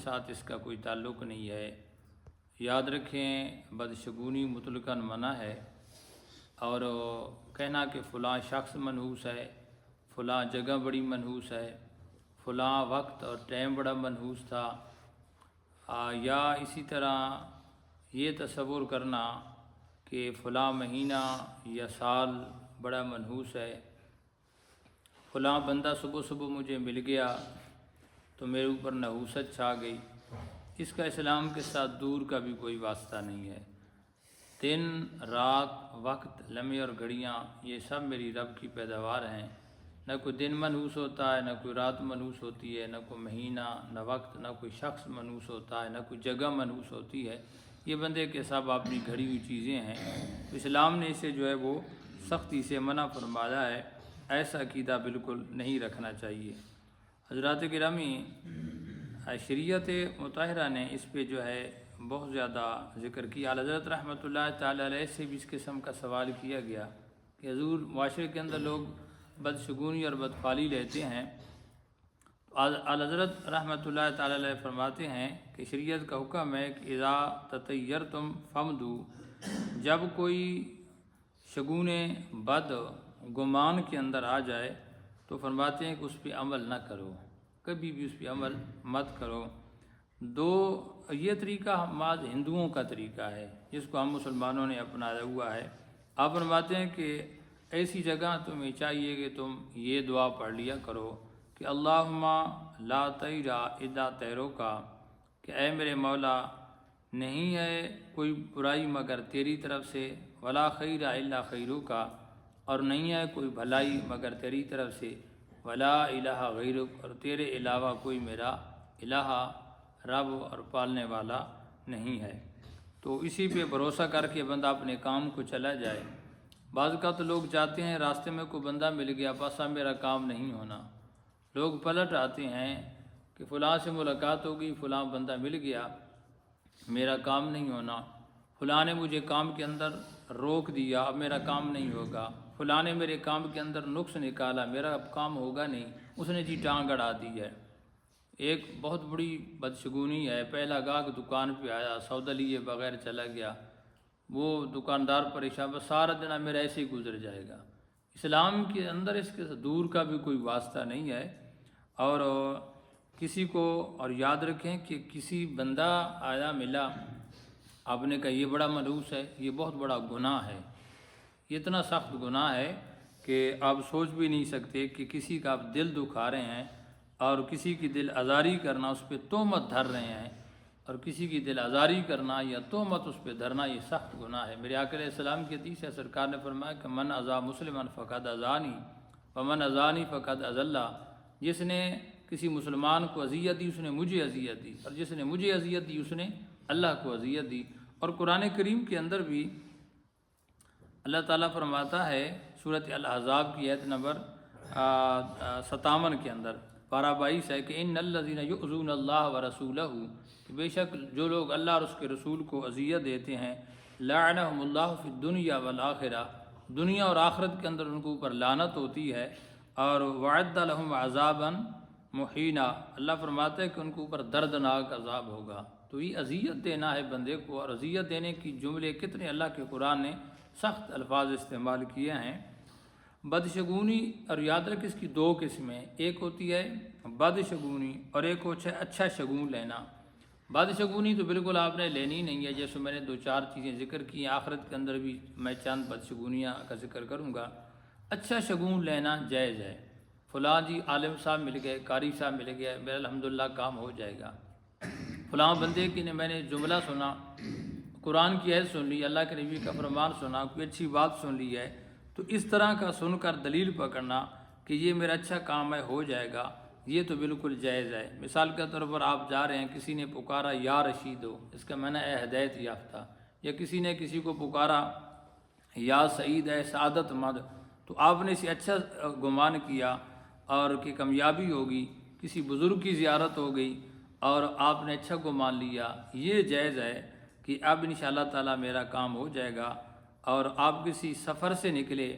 ساتھ اس کا کوئی تعلق نہیں ہے۔ یاد رکھیں بدشگونی مطلقاً منع ہے، اور کہنا کہ فلاں شخص منحوس ہے، فلاں جگہ بڑی منحوس ہے، فلاں وقت اور ٹائم بڑا منحوس تھا، یا اسی طرح یہ تصور کرنا کہ فلاں مہینہ یا سال بڑا منحوس ہے، فلاں بندہ صبح صبح مجھے مل گیا تو میرے اوپر نحوست چھا گئی، اس کا اسلام کے ساتھ دور کا بھی کوئی واسطہ نہیں ہے۔ دن، رات، وقت، لمحے اور گھڑیاں یہ سب میری رب کی پیداوار ہیں۔ نہ کوئی دن منحوس ہوتا ہے، نہ کوئی رات منحوس ہوتی ہے، نہ کوئی مہینہ، نہ وقت، نہ کوئی شخص منحوس ہوتا ہے، نہ کوئی جگہ منحوس ہوتی ہے۔ یہ بندے کے سب اپنی گھڑی ہوئی چیزیں ہیں۔ اسلام نے اسے جو ہے وہ سختی سے منع فرمایا ہے، ایسا عقیدہ بالکل نہیں رکھنا چاہیے۔ حضرات گرامی، شریعت مطہرہ نے اس پہ جو ہے بہت زیادہ ذکر کیا۔ حضرت رحمۃ اللہ تعالی علیہ سے بھی اس قسم کا سوال کیا گیا کہ حضور معاشرے کے اندر لوگ بدشگونی اور بدفعلی لیتے ہیں۔ حضرت رحمۃ اللہ تعالی علیہ فرماتے ہیں کہ شریعت کا حکم ہے کہ اذا تطیرتم فمدوا، جب کوئی شگون بد گمان کے اندر آ جائے تو فرماتے ہیں کہ اس پہ عمل نہ کرو، کبھی بھی اس پہ عمل مت کرو۔ یہ طریقہ بعض ہندوؤں کا طریقہ ہے جس کو ہم مسلمانوں نے اپنایا ہوا ہے۔ آپ فرماتے ہیں کہ ایسی جگہ تمہیں چاہیے کہ تم یہ دعا پڑھ لیا کرو کہ اللہم لا طیر الا طیرک، کہ اے میرے مولا نہیں ہے کوئی برائی مگر تیری طرف سے، ولا خیر الا خیرک، اور نہیں ہے کوئی بھلائی مگر تیری طرف سے، ولا الہ غیرک، اور تیرے علاوہ کوئی میرا الہ، رب اور پالنے والا نہیں ہے۔ تو اسی پہ بھروسہ کر کے بندہ اپنے کام کو چلا جائے۔ بعض کا تو لوگ جاتے ہیں، راستے میں کوئی بندہ مل گیا، بس اب میرا کام نہیں ہونا، لوگ پلٹ آتے ہیں کہ فلاں سے ملاقات ہو گئی، فلاں بندہ مل گیا، میرا کام نہیں ہونا، فلاں نے مجھے کام کے اندر روک دیا، اب میرا کام نہیں ہوگا، فلاں نے میرے کام کے اندر نقص نکالا، میرا اب کام ہوگا نہیں، اس نے جی ٹانگ اڑا دی ہے۔ ایک بہت بڑی بدشگونی ہے، پہلا گاہک دکان پہ آیا، سودا لیے بغیر چلا گیا، وہ دکاندار پریشان، بس سارا دن میرا ایسے ہی گزر جائے گا۔ اسلام کے اندر اس کے دور کا بھی کوئی واسطہ نہیں ہے۔ اور کسی کو، اور یاد رکھیں کہ کسی بندہ آیا ملا، آپ نے کہا یہ بڑا منحوس ہے، یہ بہت بڑا گناہ ہے، یہ اتنا سخت گناہ ہے کہ آپ سوچ بھی نہیں سکتے کہ کسی کا آپ دل دکھا رہے ہیں اور کسی کی دل آزاری کرنا، اس پہ تہمت دھر رہے ہیں، اور کسی کی دل آزاری کرنا یا تہمت اس پہ دھرنا یہ سخت گناہ ہے۔ میرے آقا علیہ السلام کی حدیث ہے، سرکار نے فرمایا کہ من اذا مسلما فقد اذانی ومن اذانی فقد اذلہ، جس نے کسی مسلمان کو اذیت دی اس نے مجھے اذیت دی، اور جس نے مجھے اذیت دی اس نے اللہ کو اذیت دی۔ اور قرآن کریم کے اندر بھی اللہ تعالیٰ فرماتا ہے سورۃ الاحزاب کی آیت نمبر 57 کے اندر، پارہ 22 ہے کہ ان الذین یؤذون اللہ ورسولہ، کہ بے شک جو لوگ اللہ اور اس کے رسول کو اذیت دیتے ہیں، لعنہم اللہ فی الدنیا والآخرہ، دنیا اور آخرت کے اندر ان کے اوپر لعنت ہوتی ہے، اور وعد لہم عذابا مہینا، اللہ فرماتا ہے کہ ان کے اوپر دردناک عذاب ہوگا۔ تو یہ اذیت دینا ہے بندے کو، اور اذیت دینے کی جملے کتنے اللہ کے قرآن نے سخت الفاظ استعمال کیے ہیں۔ بدشگونی، اور یاد رکھ اس کی دو قسمیں، ایک ہوتی ہے بدشگونی اور ایک ہوتا ہے اچھا شگون لینا۔ بدشگونی تو بالکل آپ نے لینی نہیں ہے، جیسے میں نے دو چار چیزیں ذکر کی ہیں، آخرت کے اندر بھی میں چند بدشگونیاں کا ذکر کروں گا۔ اچھا شگون لینا جائز ہے، فلاں جی عالم صاحب مل گئے، قاری صاحب مل گئے، میرا الحمدللہ کام ہو جائے گا، فلاں بندے کی نے میں نے جملہ سنا، قرآن کی آیت سن لی، اللہ کے نبی کا فرمان سنا، کوئی اچھی بات سن لی ہے، تو اس طرح کا سن کر دلیل پکڑنا کہ یہ میرا اچھا کام ہے، ہو جائے گا، یہ تو بالکل جائز ہے۔ مثال کے طور پر آپ جا رہے ہیں، کسی نے پکارا یا رشید ہو، اس کا معنی اے ہدایت یافتہ، یا کسی نے کسی کو پکارا یا سعید ہے سعادت مند، تو آپ نے اسے اچھا گمان کیا اور کہ کامیابی ہوگی، کسی بزرگ کی زیارت ہو گئی اور آپ نے اچھا گمان لیا، یہ جائز ہے کہ اب انشاءاللہ تعالی میرا کام ہو جائے گا۔ اور آپ کسی سفر سے نکلے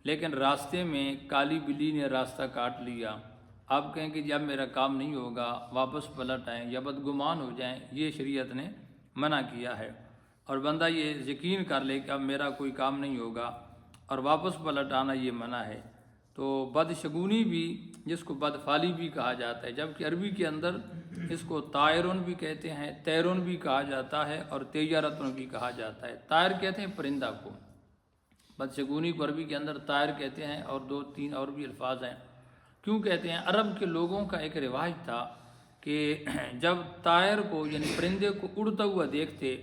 لیکن راستے میں کالی بلی نے راستہ کاٹ لیا، آپ کہیں کہ جب میرا کام نہیں ہوگا واپس پلٹ آئیں یا بدگمان ہو جائیں، یہ شریعت نے منع کیا ہے۔ اور بندہ یہ یقین کر لے کہ اب میرا کوئی کام نہیں ہوگا اور واپس پلٹ آنا یہ منع ہے۔ تو بدشگونی بھی، جس کو بدفالی بھی کہا جاتا ہے، جبکہ عربی کے اندر اس کو طائرون بھی کہتے ہیں، تیرون بھی کہا جاتا ہے اور تیجارتن بھی کہا جاتا ہے۔ طائر کہتے ہیں پرندہ کو، بدشگونی کو عربی کے اندر طائر کہتے ہیں، اور 2-3 اور بھی الفاظ ہیں۔ کیوں کہتے ہیں؟ عرب کے لوگوں کا ایک رواج تھا کہ جب طائر کو یعنی پرندے کو اڑتا ہوا دیکھتے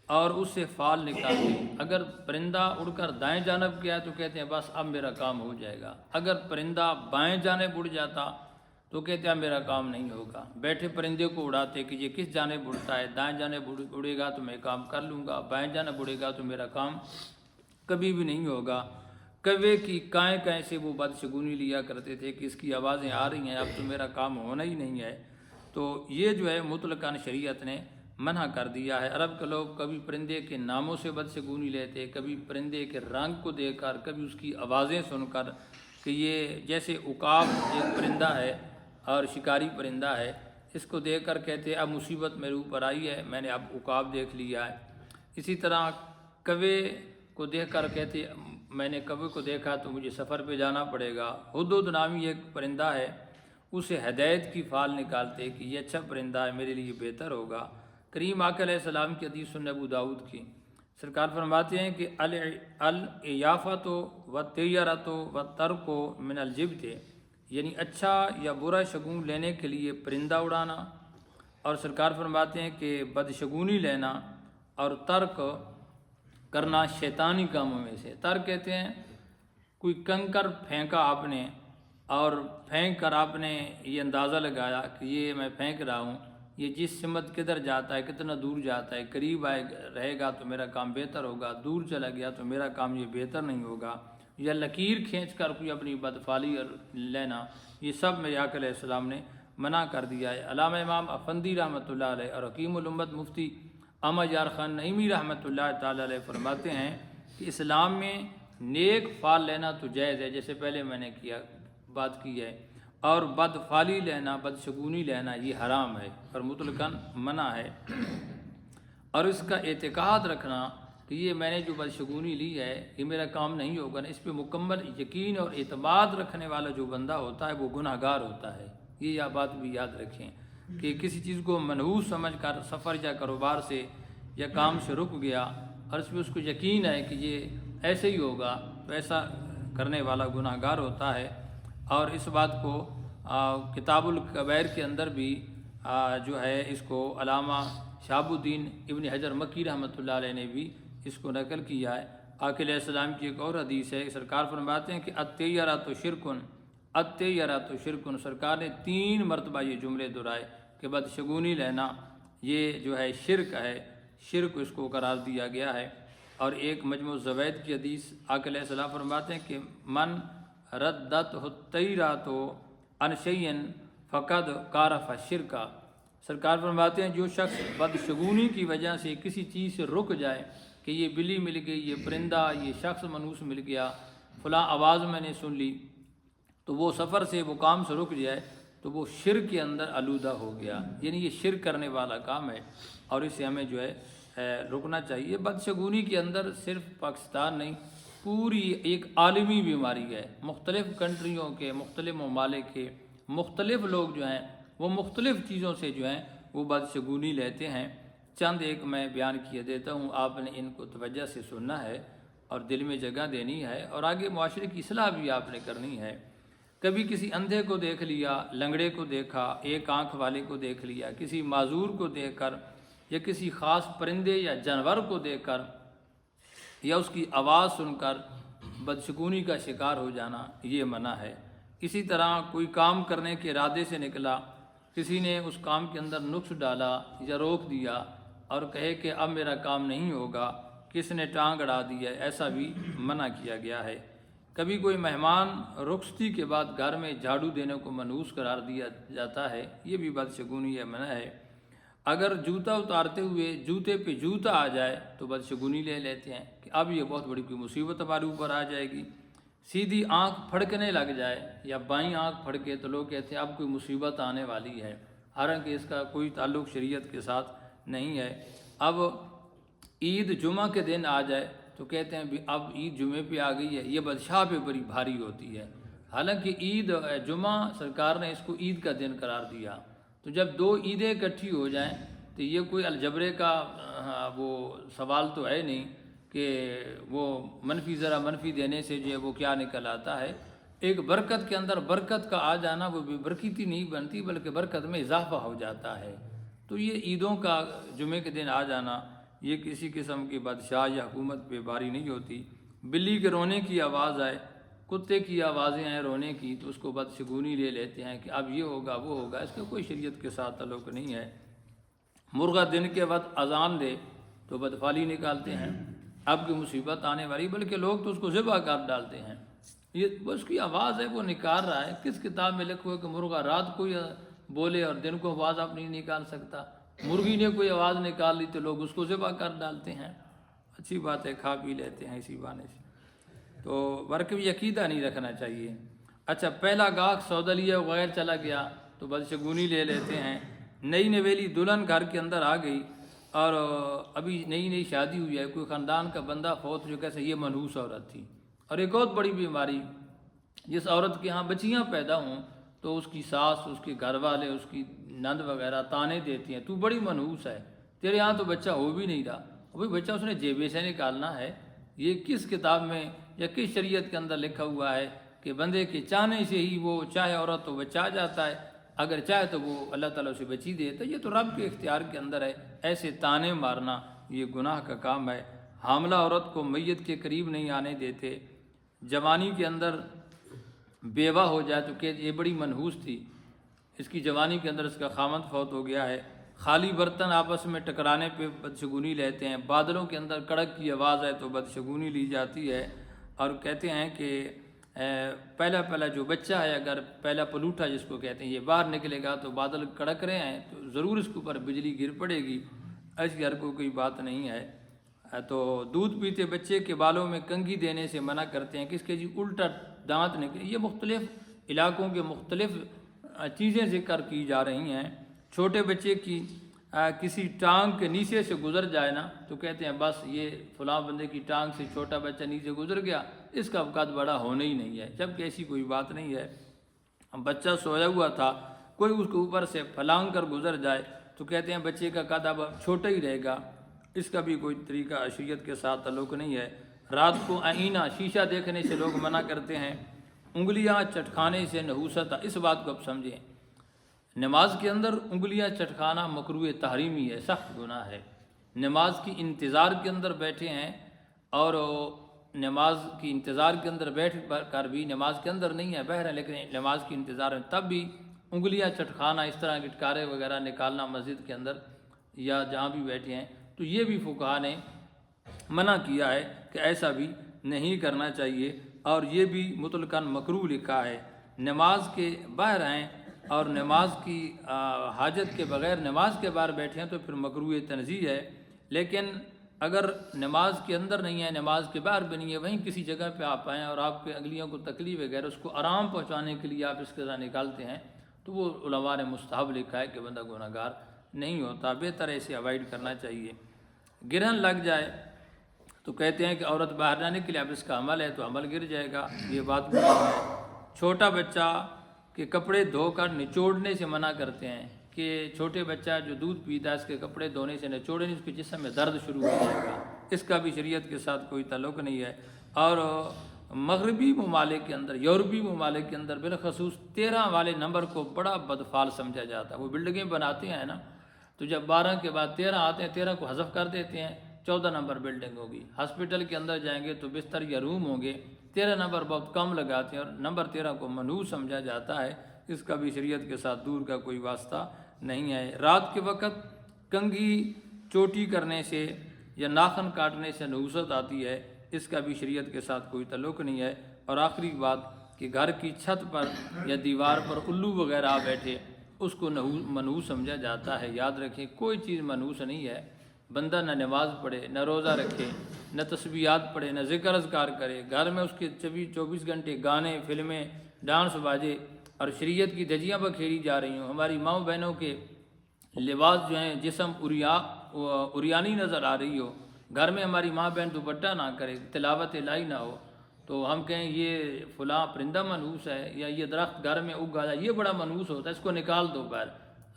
اور اس سے فال نکالتے، اگر پرندہ اڑ کر دائیں جانب گیا تو کہتے ہیں بس اب میرا کام ہو جائے گا، اگر پرندہ بائیں جانب اڑ جاتا تو کہتے ہیں میرا کام نہیں ہوگا۔ بیٹھے پرندے کو اڑاتے کہ یہ کس جانب اڑتا ہے، دائیں جانب اڑے گا تو میں کام کر لوں گا، بائیں جانب اڑے گا تو میرا کام کبھی بھی نہیں ہوگا۔ کوے کی کائیں کائیں سے وہ بدشگونی لیا کرتے تھے کہ اس کی آوازیں آ رہی ہیں، اب تو میرا کام ہونا ہی نہیں ہے۔ تو یہ جو ہے مطلقاً شریعت نے منع کر دیا ہے۔ عرب کے لوگ کبھی پرندے کے ناموں سے بدشگونی لیتے، کبھی پرندے کے رنگ کو دیکھ کر، کبھی اس کی آوازیں سن کر کہ یہ جیسے عقاب ایک پرندہ ہے اور شکاری پرندہ ہے، اس کو دیکھ کر کہتے اب مصیبت میرے اوپر آئی ہے، میں نے اب عقاب دیکھ لیا ہے۔ اسی طرح کوے کو دیکھ کر کہتے میں نے کوے کو دیکھا تو مجھے سفر پہ جانا پڑے گا۔ ہدہد نامی ایک پرندہ ہے، اسے ہدایت کی فال نکالتے کہ یہ اچھا پرندہ ہے، میرے لیے بہتر ہوگا۔ کریم آقا علیہ السلام کی حدیث سنن ابو داؤد کی، سرکار فرماتے ہیں کہ الیافت و طیرۃ و ترک من الجبت، یعنی اچھا یا برا شگون لینے کے لیے پرندہ اڑانا، اور سرکار فرماتے ہیں کہ بدشگونی لینا اور ترک کرنا شیطانی کاموں میں سے۔ ترک کہتے ہیں کوئی کنکر پھینکا آپ نے اور پھینک کر آپ نے یہ اندازہ لگایا کہ یہ میں پھینک رہا ہوں، یہ جس سمت کدھر جاتا ہے، کتنا دور جاتا ہے، قریب آئے رہے گا تو میرا کام بہتر ہوگا، دور چلا گیا تو میرا کام یہ بہتر نہیں ہوگا، یا لکیر کھینچ کر کوئی اپنی بدفالی لینا، یہ سب میرے آقا علیہ السلام نے منع کر دیا ہے۔ علامہ امام افندی رحمۃ اللہ علیہ اور حکیم الامت مفتی احمد یار خان نعیمی رحمۃ اللہ تعالی علیہ فرماتے ہیں کہ اسلام میں نیک فال لینا تو جائز ہے، جیسے پہلے میں نے بات کی ہے، اور بدفالی لینا، بدشگونی لینا یہ حرام ہے اور مطلقاً منع ہے۔ اور اس کا اعتقاد رکھنا کہ یہ میں نے جو بدشگونی لی ہے یہ میرا کام نہیں ہوگا، اس پہ مکمل یقین اور اعتماد رکھنے والا جو بندہ ہوتا ہے وہ گناہ گار ہوتا ہے۔ یہ بات بھی یاد رکھیں کہ کسی چیز کو منحوس سمجھ کر سفر یا کاروبار سے یا کام سے رک گیا اور اس پہ اس کو یقین ہے کہ یہ ایسے ہی ہوگا، تو ایسا کرنے والا گناہ گار ہوتا ہے۔ اور اس بات کو کتاب الکبائر کے اندر بھی جو ہے اس کو علامہ شہاب الدین ابن حجر مکی رحمۃ اللہ علیہ نے بھی اس کو نقل کیا ہے۔ آقا علیہ السلام کی ایک اور حدیث ہے، سرکار فرماتے ہیں کہ الطیرۃ شرکن، الطیرۃ شرکن، سرکار نے 3 مرتبہ یہ جملے دہرائے کہ بدشگونی لینا یہ جو ہے شرک ہے، شرک اس کو قرار دیا گیا ہے۔ اور ایک مجموع الزوائد کی حدیث آقا علیہ السلام فرماتے ہیں کہ من ردت الطیرۃ عن شیء فقد کارف الشرک، سرکار فرماتے ہیں جو شخص بدشگونی کی وجہ سے کسی چیز سے رک جائے کہ یہ بلی مل گئی، یہ پرندہ، یہ شخص منحوس مل گیا، فلاں آواز میں نے سن لی، تو وہ سفر سے وہ کام سے رک جائے تو وہ شرک کے اندر آلودہ ہو گیا، یعنی یہ شرک کرنے والا کام ہے اور اس سے ہمیں جو ہے رکنا چاہیے۔ بدشگونی کے اندر صرف پاکستان نہیں، پوری ایک عالمی بیماری ہے، مختلف کنٹریوں کے، مختلف ممالک کے مختلف لوگ جو ہیں وہ مختلف چیزوں سے جو ہیں وہ بدشگونی لیتے ہیں۔ چند ایک میں بیان کیے دیتا ہوں، آپ نے ان کو توجہ سے سننا ہے اور دل میں جگہ دینی ہے، اور آگے معاشرے کی اصلاح بھی آپ نے کرنی ہے۔ کبھی کسی اندھے کو دیکھ لیا، لنگڑے کو دیکھا، ایک آنکھ والے کو دیکھ لیا، کسی معذور کو دیکھ کر یا کسی خاص پرندے یا جانور کو دیکھ کر یا اس کی آواز سن کر بدشگونی کا شکار ہو جانا یہ منع ہے۔ اسی طرح کوئی کام کرنے کے ارادے سے نکلا، کسی نے اس کام کے اندر نقص ڈالا یا روک دیا اور کہے کہ اب میرا کام نہیں ہوگا، کس نے ٹانگ اڑا دی ہے، ایسا بھی منع کیا گیا ہے۔ کبھی کوئی مہمان رخصتی کے بعد گھر میں جھاڑو دینے کو منحوس قرار دیا جاتا ہے، یہ بھی بدشگونی ہے، منع ہے۔ اگر جوتا اتارتے ہوئے جوتے پہ جوتا آ جائے تو بدشگونی لے لیتے ہیں کہ اب یہ بہت بڑی کوئی مصیبت ہمارے اوپر آ جائے گی۔ سیدھی آنکھ پھڑکنے لگ جائے یا بائیں آنکھ پھڑکے تو لوگ کہتے ہیں اب کوئی مصیبت آنے والی ہے، حالانکہ اس کا کوئی تعلق شریعت کے ساتھ نہیں ہے۔ اب عید جمعہ کے دن آ جائے تو کہتے ہیں بھی اب عید جمعے پہ آ گئی ہے، یہ بادشاہ پہ بڑی بھاری ہوتی ہے، حالانکہ عید جمعہ سرکار نے اس کو عید کا دن قرار دیا۔ تو جب دو عیدیں اکٹھی ہو جائیں تو یہ کوئی الجبرے کا وہ سوال تو ہے نہیں کہ وہ منفی ذرا منفی دینے سے جو ہے وہ کیا نکل آتا ہے۔ ایک برکت کے اندر برکت کا آ جانا وہ بے برکتی نہیں بنتی بلکہ برکت میں اضافہ ہو جاتا ہے۔ تو یہ عیدوں کا جمعے کے دن آ جانا یہ کسی قسم کی بادشاہ یا حکومت پہ بھاری نہیں ہوتی۔ بلی کے رونے کی آواز آئے، کتے کی آوازیں آئیں رونے کی تو اس کو بدشگونی لے لیتے ہیں کہ اب یہ ہوگا وہ ہوگا، اس کا کوئی شریعت کے ساتھ تعلق نہیں ہے۔ مرغہ دن کے وقت اذان دے تو بدفالی نکالتے ہیں، اب کی مصیبت آنے والی، بلکہ لوگ تو اس کو ذبح کر ڈالتے ہیں۔ یہ اس کی آواز ہے وہ نکال رہا ہے، کس کتاب میں لکھا ہوا ہے کہ مرغہ رات کو بولے اور دن کو آواز آپ نہیں نکال سکتا؟ مرغی نے کوئی آواز نکال لی تو لوگ اس کو ذبح کر ڈالتے ہیں۔ اچھی بات ہے، کھا پی لیتے ہیں اسی بہانے سے، تو ورک بھی عقیدہ نہیں رکھنا چاہیے۔ اچھا، پہلا گاہک سودا لیا بغیر چلا گیا تو بدشگونی لے لیتے ہیں۔ نئی نویلی دلہن گھر کے اندر آ گئی اور ابھی نئی شادی ہوئی ہے، کوئی خاندان کا بندہ فوت جو کیسے یہ منحوس عورت تھی۔ اور ایک اور بڑی بیماری، جس عورت کے ہاں بچیاں پیدا ہوں تو اس کی ساس، اس کے گھر والے، اس کی نند وغیرہ تانے دیتی ہیں، تو بڑی منحوس ہے، تیرے ہاں تو بچہ ہو بھی نہیں رہا، وہی بچہ اس نے جیبے سے نکالنا ہے۔ یہ کس کتاب میں یا کس شریعت کے اندر لکھا ہوا ہے کہ بندے کے چاہنے سے ہی وہ چاہے عورت تو بچا جاتا ہے، اگر چاہے تو وہ اللہ تعالیٰ اسے بچی دیتا ہے؟ یہ تو رب کے اختیار کے اندر ہے۔ ایسے تانے مارنا یہ گناہ کا کام ہے۔ حاملہ عورت کو میت کے قریب نہیں آنے دیتے۔ جوانی کے اندر بیوہ ہو جائے تو کہ یہ بڑی منحوس تھی، اس کی جوانی کے اندر اس کا خامند فوت ہو گیا ہے۔ خالی برتن آپس میں ٹکرانے پہ بدشگونی لیتے ہیں۔ بادلوں کے اندر کڑک کی آواز ہے تو بدشگونی لی جاتی ہے، اور کہتے ہیں کہ پہلا جو بچہ ہے، اگر پہلا پلوٹھا جس کو کہتے ہیں، یہ باہر نکلے گا تو بادل کڑک رہے ہیں تو ضرور اس کے اوپر بجلی گر پڑے گی، ایسی ہر کوئی بات نہیں ہے۔ تو دودھ پیتے بچے کے بالوں میں کنگھی دینے سے منع کرتے ہیں، کس کے جی الٹا دانت نکلے۔ یہ مختلف علاقوں کے مختلف چیزیں ذکر کی جا رہی ہیں۔ چھوٹے بچے کی کسی ٹانگ کے نیچے سے گزر جائے نا تو کہتے ہیں بس یہ فلاں بندے کی ٹانگ سے چھوٹا بچہ نیچے گزر گیا، اس کا قد بڑا ہونا ہی نہیں ہے، جبکہ ایسی کوئی بات نہیں ہے۔ بچہ سویا ہوا تھا، کوئی اس کے اوپر سے پھلانگ کر گزر جائے تو کہتے ہیں بچے کا قد اب چھوٹا ہی رہے گا، اس کا بھی کوئی طریقہ شریعت کے ساتھ تعلق نہیں ہے۔ رات کو آئینہ شیشہ دیکھنے سے لوگ منع کرتے ہیں۔ انگلیاں چٹکانے سے نحوست، اس بات کو اب سمجھیں، نماز کے اندر انگلیاں چٹکانا مکروہ تحریمی ہے، سخت گناہ ہے۔ نماز کی انتظار کے اندر بیٹھے ہیں اور نماز کی انتظار کے اندر بیٹھ کر بھی نماز کے اندر نہیں ہے، بہر ہے لیکن نماز کی انتظار میں تب بھی انگلیاں چٹکانا، اس طرح گٹکارے وغیرہ نکالنا مسجد کے اندر یا جہاں بھی بیٹھے ہیں، تو یہ بھی فقہاء نے منع کیا ہے کہ ایسا بھی نہیں کرنا چاہیے، اور یہ بھی مطلقاً مکروہ لکھا ہے۔ نماز کے باہر آئیں اور نماز کی حاجت کے بغیر نماز کے باہر بیٹھے ہیں تو پھر مکروہ تنزیہ ہے، لیکن اگر نماز کے اندر نہیں ہے، نماز کے باہر بھی نہیں ہے، وہیں کسی جگہ پہ آپ آئیں اور آپ کے انگلیوں کو تکلیف وغیرہ اس کو آرام پہنچانے کے لیے آپ اس کے ذریعے نکالتے ہیں تو وہ علماء نے مستحب لکھا ہے کہ بندہ گناہ گار نہیں ہوتا، بہتر ہے اسے اوائڈ کرنا چاہیے۔ گرہن لگ جائے تو کہتے ہیں کہ عورت باہر نہ نکلے، اب اس کا عمل ہے تو عمل گر جائے گا، یہ بات بھی ہے۔ چھوٹا بچہ کے کپڑے دھو کر نچوڑنے سے منع کرتے ہیں کہ چھوٹے بچہ جو دودھ پیتا ہے اس کے کپڑے دھونے سے نچوڑے نہیں، اس کے جسم میں درد شروع ہو جائے گا، اس کا بھی شریعت کے ساتھ کوئی تعلق نہیں ہے۔ اور مغربی ممالک کے اندر، یورپی ممالک کے اندر بالخصوص 13 والے نمبر کو بڑا بدفعال سمجھا جاتا ہے۔ وہ بلڈنگیں بناتے ہیں نا، تو جب 12 کے بعد 13 آتے ہیں، 13 کو حذف کر دیتے ہیں، 14 نمبر بلڈنگ ہوگی۔ ہاسپٹل کے اندر جائیں گے تو بستر یا روم ہوں گے، 13 نمبر بہت کم لگاتے ہیں اور نمبر 13 کو منحوس سمجھا جاتا ہے، اس کا بھی شریعت کے ساتھ دور کا کوئی واسطہ نہیں ہے۔ رات کے وقت کنگھی چوٹی کرنے سے یا ناخن کاٹنے سے نحوست آتی ہے، اس کا بھی شریعت کے ساتھ کوئی تعلق نہیں ہے۔ اور آخری بات کہ گھر کی چھت پر یا دیوار پر الو وغیرہ آ بیٹھے، اس کو منحوس سمجھا جاتا ہے۔ یاد رکھیں کوئی چیز منحوس نہیں ہے، بندہ نہ نماز پڑھے، نہ روزہ رکھے، نہ تسبیحات پڑھے، نہ ذکر اذکار کرے، گھر میں اس کے 24 گھنٹے گانے، فلمیں، ڈانس باجے اور شریعت کی دھجیاں بکھیری جا رہی ہوں، ہماری ماؤں بہنوں کے لباس جو ہیں جسم عریانی نظر آ رہی ہو، گھر میں ہماری ماں بہن دوپٹہ نہ کرے، تلاوت الہی نہ ہو، تو ہم کہیں یہ فلاں پرندہ منحوس ہے یا یہ درخت گھر میں اگ آیا یہ بڑا منحوس ہوتا ہے، اس کو نکال دو باہر۔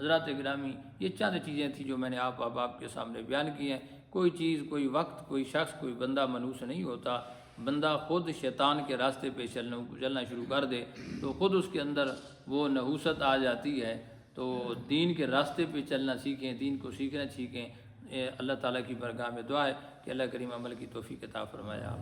حضرات گرامی، یہ چند چیزیں تھیں جو میں نے آپ کے سامنے بیان کی ہیں۔ کوئی چیز، کوئی وقت، کوئی شخص، کوئی بندہ منحوس نہیں ہوتا۔ بندہ خود شیطان کے راستے پہ چلنا شروع کر دے تو خود اس کے اندر وہ نحوست آ جاتی ہے۔ تو دین کے راستے پہ چلنا سیکھیں، دین کو سیکھنا سیکھیں۔ اللہ تعالیٰ کی بارگاہ میں دعا ہے کہ اللہ کریم عمل کی توفیق عطا فرمائے، آمین۔